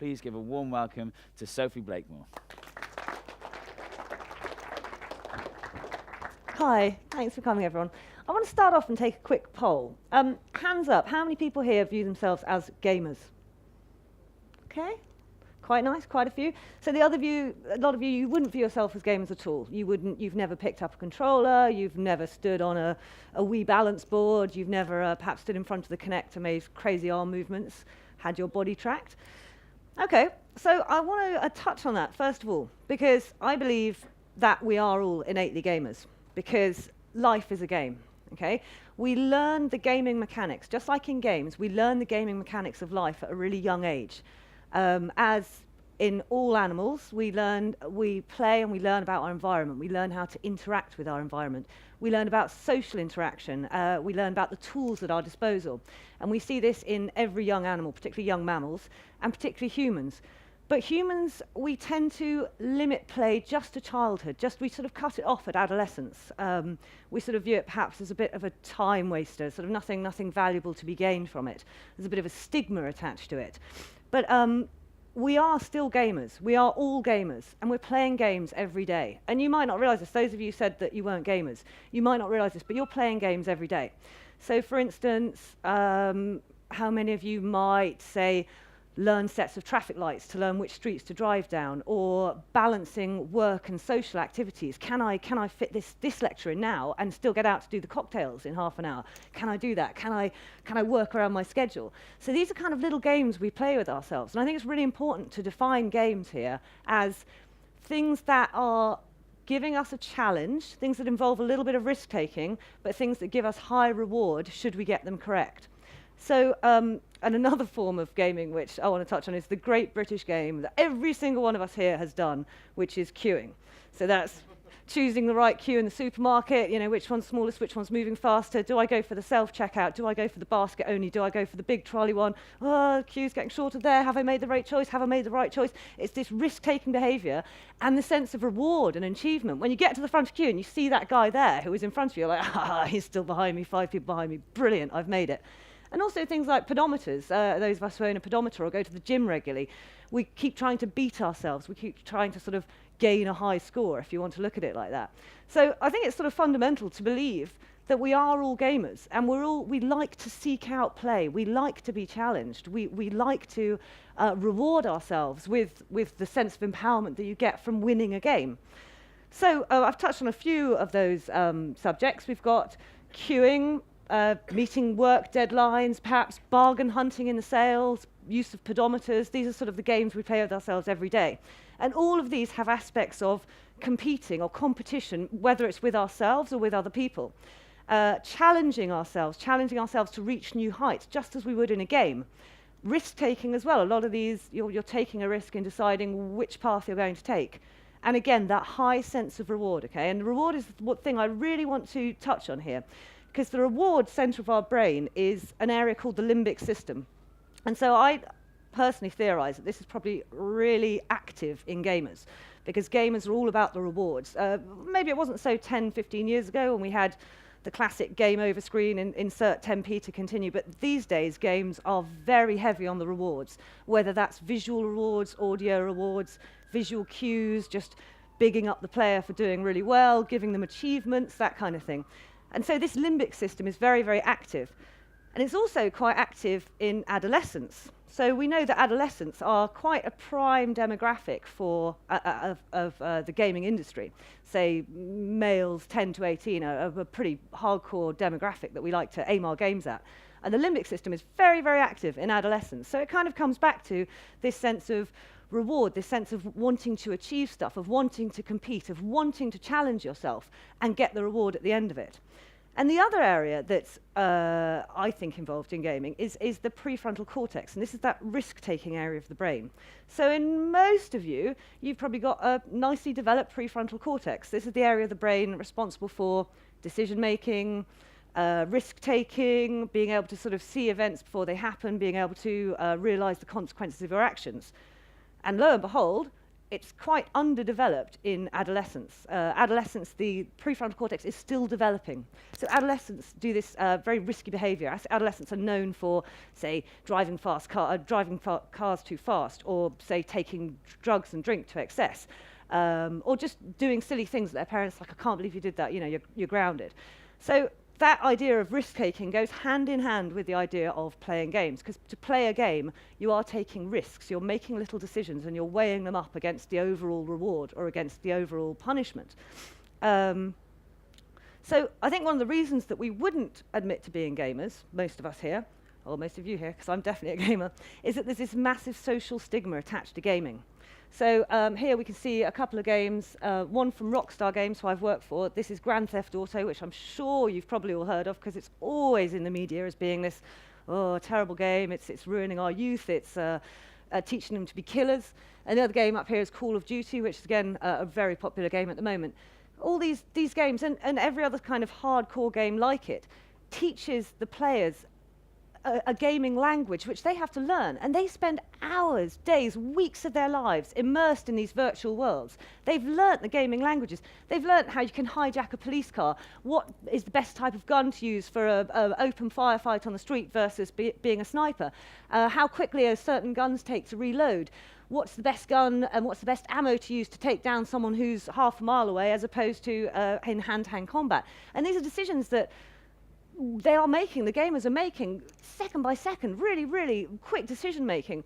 Please give a warm welcome to Sophie Blakemore. Hi, thanks for coming, everyone. I want to start off and take a quick poll. Hands up, how many people here view themselves as gamers? Okay, quite nice, quite a few. So the other view, a lot of you, you wouldn't view yourself as gamers at all. You've never picked up a controller, you've never stood on a Wii balance board, you've never perhaps stood in front of the Kinect and made crazy arm movements, had your body tracked. Okay, so I want to touch on that first of all, because I believe that we are all innately gamers, because life is a game, okay? We learn the gaming mechanics, just like in games, we learn the gaming mechanics of life at a really young age. As in all animals, we play and we learn about our environment. We learn how to interact with our environment. We learn about social interaction. We learn about the tools at our disposal. And we see this in every young animal, particularly young mammals, and particularly humans. But humans, we tend to limit play just to childhood. We sort of cut it off at adolescence. We sort of view it perhaps as a bit of a time waster, sort of nothing valuable to be gained from it. There's a bit of a stigma attached to it. But we are still gamers. We are all gamers, and we're playing games every day. And you might not realize this. Those of you who said that you weren't gamers, you might not realize this, but you're playing games every day. So for instance, how many of you might say, learn sets of traffic lights to learn which streets to drive down, or balancing work and social activities? Can I fit this lecture in now and still get out to do the cocktails in half an hour? Can I do that? Can I work around my schedule? So these are kind of little games we play with ourselves, and I think it's really important to define games here as things that are giving us a challenge, things that involve a little bit of risk-taking, but things that give us high reward should we get them correct. So, and another form of gaming which I want to touch on is the great British game that every single one of us here has done, which is queuing. So that's choosing the right queue in the supermarket, you know, which one's smallest, which one's moving faster. Do I go for the self-checkout? Do I go for the basket only? Do I go for the big trolley one? Oh, the queue's getting shorter there. Have I made the right choice? Have I made the right choice? It's this risk-taking behavior and the sense of reward and achievement. When you get to the front of the queue and you see that guy there who is in front of you, you're like, he's still behind me, 5 people behind me. Brilliant, I've made it. And also things like pedometers. Those of us who own a pedometer or go to the gym regularly, we keep trying to beat ourselves. We keep trying to sort of gain a high score, if you want to look at it like that. So I think it's sort of fundamental to believe that we are all gamers, and we like to seek out play. We like to be challenged. We like to reward ourselves with the sense of empowerment that you get from winning a game. So I've touched on a few of those subjects. We've got queuing, meeting work deadlines, perhaps bargain hunting in the sales, use of pedometers. These are sort of the games we play with ourselves every day. And all of these have aspects of competing or competition, whether it's with ourselves or with other people. Challenging ourselves to reach new heights, just as we would in a game. Risk-taking as well. A lot of these, you're taking a risk in deciding which path you're going to take. And again, that high sense of reward, okay? And the reward is the thing I really want to touch on here, because the reward center of our brain is an area called the limbic system. And so I personally theorize that this is probably really active in gamers, because gamers are all about the rewards. Maybe it wasn't so 10, 15 years ago when we had the classic game over screen and insert 10p to continue, but these days games are very heavy on the rewards, whether that's visual rewards, audio rewards, visual cues, just bigging up the player for doing really well, giving them achievements, that kind of thing. And so this limbic system is very, very active. And it's also quite active in adolescence. So we know that adolescents are quite a prime demographic for the gaming industry. Say males 10 to 18 are a pretty hardcore demographic that we like to aim our games at. And the limbic system is very, very active in adolescence. So it kind of comes back to this sense of reward, this sense of wanting to achieve stuff, of wanting to compete, of wanting to challenge yourself and get the reward at the end of it. And the other area that's, I think, involved in gaming is the prefrontal cortex, and this is that risk-taking area of the brain. So in most of you, you've probably got a nicely developed prefrontal cortex. This is the area of the brain responsible for decision-making, risk-taking, being able to sort of see events before they happen, being able to realize the consequences of your actions. And lo and behold, it's quite underdeveloped in adolescence. Adolescence, the prefrontal cortex is still developing. So adolescents do this very risky behavior. Adolescents are known for, say, driving cars too fast, or, say, taking drugs and drink to excess, or just doing silly things that their parents are like, I can't believe you did that, you know, you're grounded. So that idea of risk-taking goes hand in hand with the idea of playing games, because to play a game, you are taking risks, you're making little decisions, and you're weighing them up against the overall reward or against the overall punishment. So I think one of the reasons that we wouldn't admit to being gamers, most of us here, or most of you here, because I'm definitely a gamer, is that there's this massive social stigma attached to gaming. So here we can see a couple of games, one from Rockstar Games, who I've worked for. This is Grand Theft Auto, which I'm sure you've probably all heard of, because it's always in the media as being this terrible game. It's ruining our youth. It's teaching them to be killers. Another game up here is Call of Duty, which is, again, a very popular game at the moment. All these games, and every other kind of hardcore game like it, teaches the players a gaming language which they have to learn, and they spend hours, days, weeks of their lives immersed in these virtual worlds. They've learnt the gaming languages. They've learnt how you can hijack a police car, what is the best type of gun to use for an open firefight on the street versus being a sniper, how quickly certain guns take to reload, what's the best gun and what's the best ammo to use to take down someone who's half a mile away as opposed to in hand-to-hand combat. And these are decisions that the gamers are making second by second, really, really quick decision making.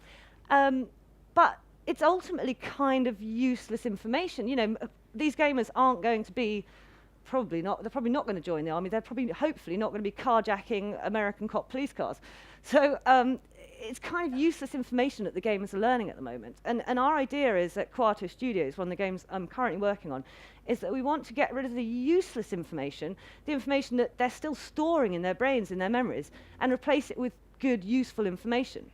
But it's ultimately kind of useless information. You know, these gamers aren't going to be, they're probably not going to join the army. They're probably, hopefully, not going to be carjacking American cop police cars. So it's kind of useless information that the gamers are learning at the moment. And our idea is at Quarto Studios, one of the games I'm currently working on, is that we want to get rid of the useless information, the information that they're still storing in their brains, in their memories, and replace it with good, useful information.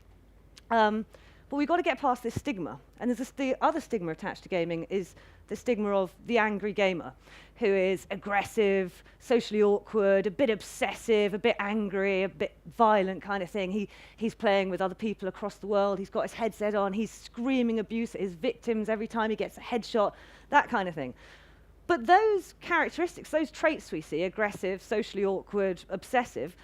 But we've got to get past this stigma. And the other stigma attached to gaming is the stigma of the angry gamer, who is aggressive, socially awkward, a bit obsessive, a bit angry, a bit violent kind of thing. He's playing with other people across the world. He's got his headset on. He's screaming abuse at his victims every time he gets a headshot, that kind of thing. But those characteristics, those traits we see, aggressive, socially awkward, obsessive,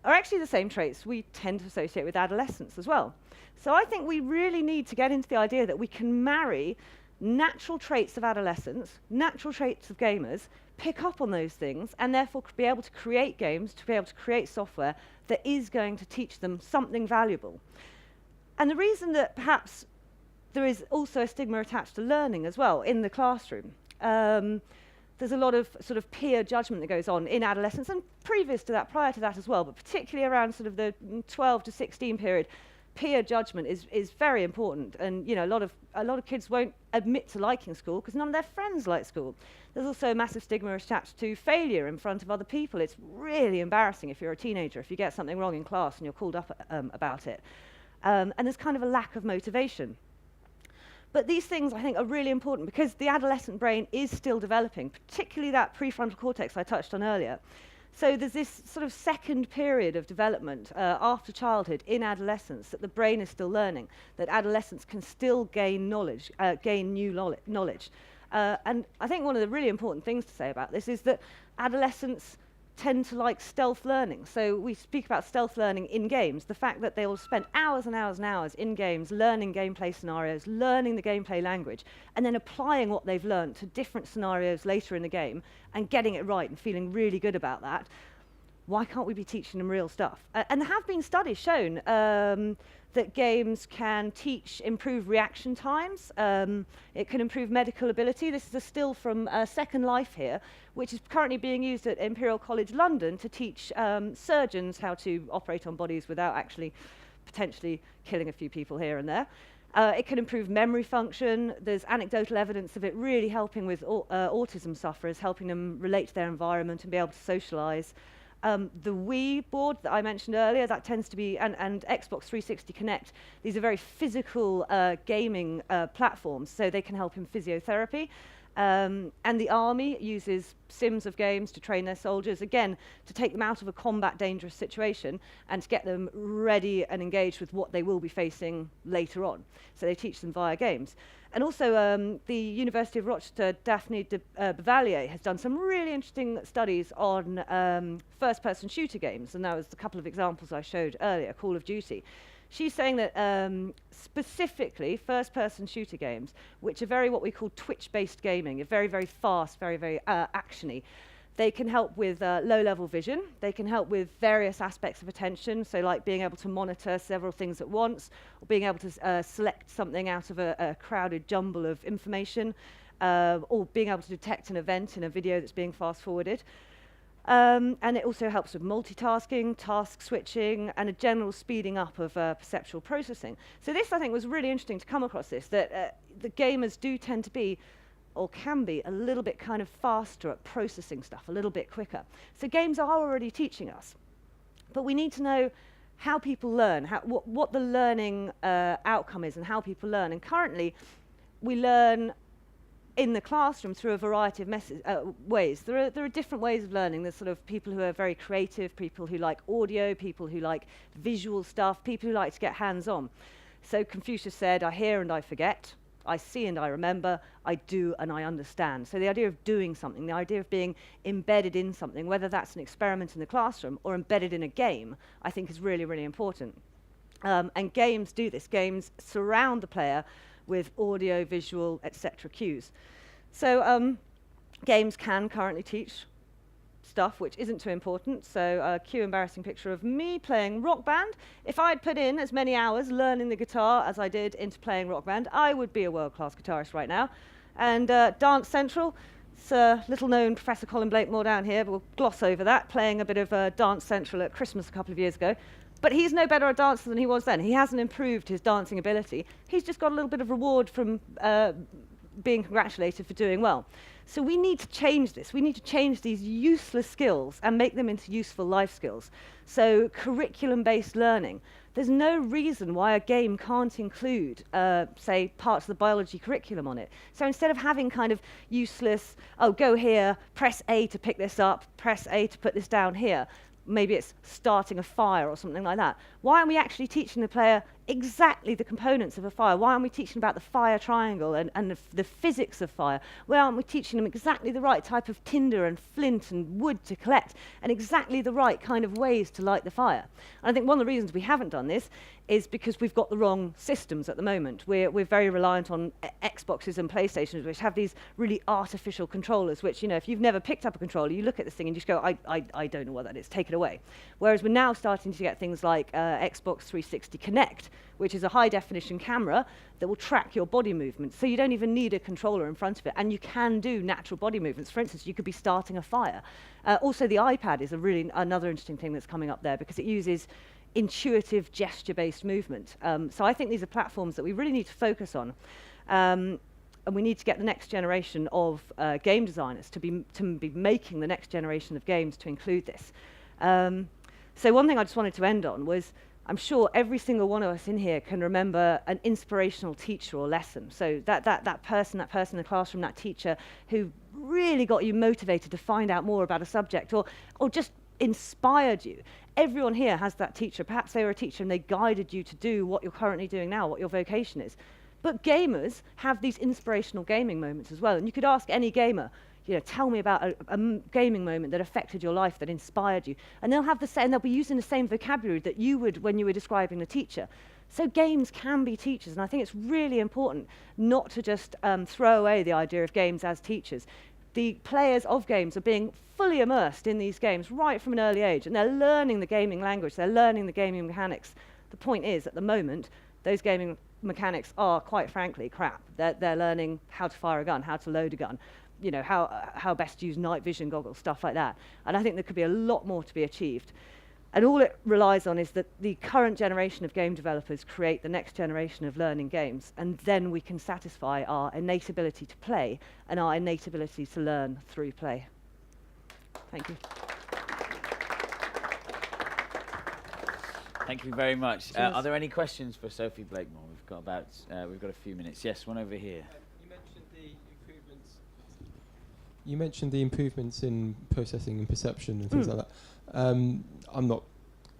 are actually the same traits we tend to associate with adolescence as well. So I think we really need to get into the idea that we can marry natural traits of adolescence, natural traits of gamers, pick up on those things, and therefore be able to create games, to be able to create software that is going to teach them something valuable. And the reason that perhaps there is also a stigma attached to learning as well in the classroom. There's a lot of sort of peer judgment that goes on in adolescence, and prior to that as well, but particularly around sort of the 12 to 16 period, peer judgment is very important. And you know, a lot of kids won't admit to liking school because none of their friends like school. There's also a massive stigma attached to failure in front of other people. It's really embarrassing if you're a teenager, if you get something wrong in class and you're called up about it. And there's kind of a lack of motivation. But these things, I think, are really important because the adolescent brain is still developing, particularly that prefrontal cortex I touched on earlier. So there's this sort of second period of development after childhood in adolescence that the brain is still learning, that adolescents can still gain knowledge, gain new knowledge. And I think one of the really important things to say about this is that adolescents tend to like stealth learning. So we speak about stealth learning in games, the fact that they will spend hours and hours and hours in games learning gameplay scenarios, learning the gameplay language, and then applying what they've learned to different scenarios later in the game and getting it right and feeling really good about that. Why can't we be teaching them real stuff? And there have been studies shown that games can improve reaction times. It can improve medical ability. This is a still from Second Life here, which is currently being used at Imperial College London to teach surgeons how to operate on bodies without actually potentially killing a few people here and there. It can improve memory function. There's anecdotal evidence of it really helping with autism sufferers, helping them relate to their environment and be able to socialize. The Wii board that I mentioned earlier, that tends to be, and Xbox 360 Connect, these are very physical gaming platforms, so they can help in physiotherapy. And the army uses sims of games to train their soldiers, again, to take them out of a combat dangerous situation and to get them ready and engaged with what they will be facing later on. So they teach them via games. And also, the University of Rochester, Daphne Bavelier, has done some really interesting studies on first-person shooter games, and that was a couple of examples I showed earlier, Call of Duty. She's saying that specifically first-person shooter games, which are very what we call twitch-based gaming, are very, very fast, very, very actiony. They can help with low-level vision. They can help with various aspects of attention, so like being able to monitor several things at once, or being able to select something out of a crowded jumble of information, or being able to detect an event in a video that's being fast-forwarded. And it also helps with multitasking, task switching, and a general speeding up of perceptual processing. So this, I think, was really interesting to come across this, that the gamers do tend to be, or can be, a little bit kind of faster at processing stuff, a little bit quicker. So games are already teaching us. But we need to know how people learn, what the learning outcome is and how people learn. And currently, we learn in the classroom through a variety of ways. There are different ways of learning. There's sort of people who are very creative, people who like audio, people who like visual stuff, people who like to get hands-on. So Confucius said, I hear and I forget, I see and I remember, I do and I understand. So the idea of doing something, the idea of being embedded in something, whether that's an experiment in the classroom or embedded in a game, I think is really, really important. And games do this. Games surround the player with audio, visual, etc. cues. So games can currently teach stuff which isn't too important. So a cue embarrassing picture of me playing Rock Band. If I'd put in as many hours learning the guitar as I did into playing Rock Band, I would be a world-class guitarist right now. And Dance Central, it's a little-known Professor Colin Blakemore down here, but we'll gloss over that, playing a bit of Dance Central at Christmas a couple of years ago. But he's no better a dancer than he was then. He hasn't improved his dancing ability. He's just got a little bit of reward from being congratulated for doing well. So we need to change this. We need to change these useless skills and make them into useful life skills. So curriculum-based learning. There's no reason why a game can't include, say, parts of the biology curriculum on it. So instead of having kind of useless, oh, go here, press A to pick this up, press A to put this down here, maybe it's starting a fire or something like that. Why aren't we actually teaching the player exactly the components of a fire? Why aren't we teaching about the fire triangle and the physics of fire? Why aren't we teaching them exactly the right type of tinder and flint and wood to collect and exactly the right kind of ways to light the fire? And I think one of the reasons we haven't done this is because we've got the wrong systems at the moment. We're very reliant on Xboxes and PlayStations, which have these really artificial controllers, which, you know, if you've never picked up a controller, you look at this thing and just go, I don't know what that is, take it away. Whereas we're now starting to get things like Xbox 360 Connect, which is a high-definition camera that will track your body movements. So you don't even need a controller in front of it, and you can do natural body movements. For instance, you could be starting a fire. Also, the iPad is another interesting thing that's coming up there because it uses intuitive gesture-based movement. So I think these are platforms that we really need to focus on. And we need to get the next generation of game designers to be making the next generation of games to include this. So one thing I just wanted to end on was, I'm sure every single one of us in here can remember an inspirational teacher or lesson. So that person in the classroom, that teacher who really got you motivated to find out more about a subject or just inspired you. Everyone here has that teacher. Perhaps they were a teacher and they guided you to do what you're currently doing now, what your vocation is. But gamers have these inspirational gaming moments as well. And you could ask any gamer, you know, tell me about a gaming moment that affected your life, that inspired you. And they'll have the same, they'll be using the same vocabulary that you would when you were describing the teacher. So games can be teachers, and I think it's really important not to just throw away the idea of games as teachers. The players of games are being fully immersed in these games right from an early age, and they're learning the gaming language, they're learning the gaming mechanics. The point is, at the moment, those gaming mechanics are, quite frankly, crap. They're learning how to fire a gun, how to load a gun, you know, how best to use night vision goggles, stuff like that. And I think there could be a lot more to be achieved. And all it relies on is that the current generation of game developers create the next generation of learning games, and then we can satisfy our innate ability to play and our innate ability to learn through play. Thank you. Thank you very much. Are there any questions for Sophie Blakemore? We've got a few minutes. Yes, one over here. You mentioned the improvements You mentioned the improvements in processing and perception and things like that. I'm not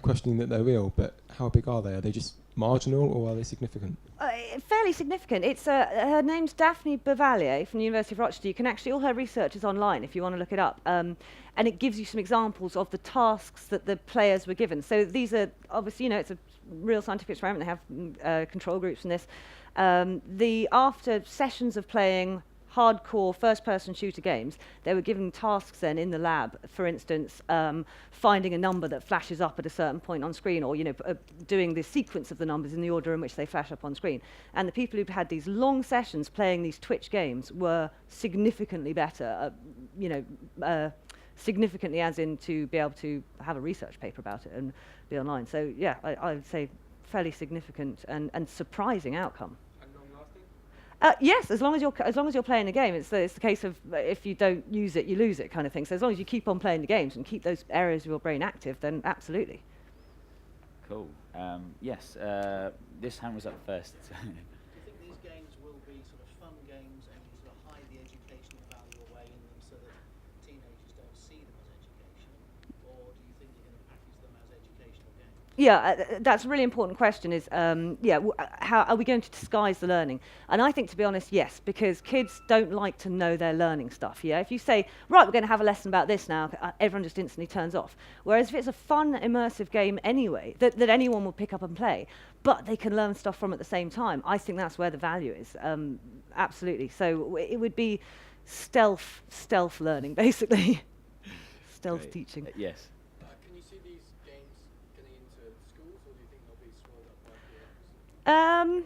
questioning that they're real, but how big are they? Are they just marginal or are they significant? Fairly significant. It's her name's Daphne Bavalier from the University of Rochester. You can actually, all her research is online if you want to look it up. And it gives you some examples of the tasks that the players were given. So these are obviously, it's a real scientific experiment. They have control groups in this. After sessions of playing hardcore first-person shooter games, they were given tasks then in the lab, for instance, finding a number that flashes up at a certain point on screen, or doing the sequence of the numbers in the order in which they flash up on screen. And the people who had these long sessions playing these Twitch games were significantly better, significantly as in to be able to have a research paper about it and be online. So yeah, I would say fairly significant and surprising outcome. Yes, as long as you're playing a game, it's the case of if you don't use it, you lose it kind of thing. So as long as you keep on playing the games and keep those areas of your brain active, then absolutely. Cool. Yes, this hand was up first. Do you think these games will be sort of fun games and you sort of hide the educational value away in them so that teenagers don't see them as educational, or do you think you're going to package them as educational games? Yeah, that's a really important question is, how are we going to disguise the learning? And I think, to be honest, yes, because kids don't like to know they're learning stuff, yeah? If you say, right, we're going to have a lesson about this now, everyone just instantly turns off. Whereas if it's a fun, immersive game anyway, that anyone will pick up and play, but they can learn stuff from at the same time, I think that's where the value is, absolutely. So it would be stealth learning, basically. Stealth Great. teaching. Yes. Can you see these games getting into schools, or do you think they'll be swirled up by peers?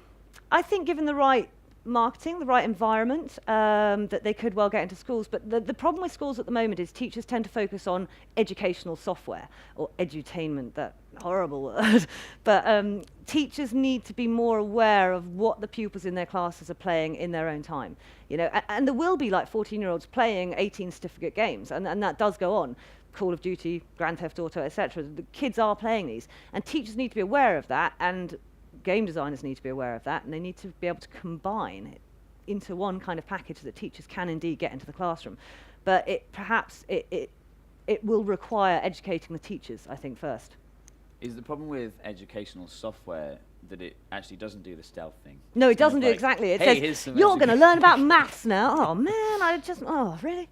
I think given the right marketing, the right environment, that they could well get into schools. But the problem with schools at the moment is teachers tend to focus on educational software, or edutainment, that horrible word. But teachers need to be more aware of what the pupils in their classes are playing in their own time. And there will be like 14-year-olds playing 18 certificate games, and that does go on. Call of Duty, Grand Theft Auto, etc. The kids are playing these, and teachers need to be aware of that, and game designers need to be aware of that, and they need to be able to combine it into one kind of package that teachers can indeed get into the classroom. But perhaps it will require educating the teachers, I think, first. Is the problem with educational software that it actually doesn't do the stealth thing? No, it doesn't do exactly. It says, you're going to learn about maths now. Oh, man, really?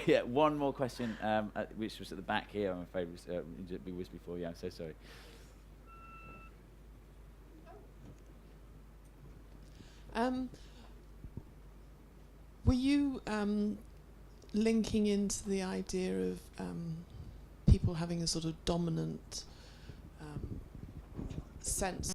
Yeah, one more question, which was at the back here, I'm afraid, was before. Yeah, I'm so sorry. Were you linking into the idea of people having a sort of dominant sense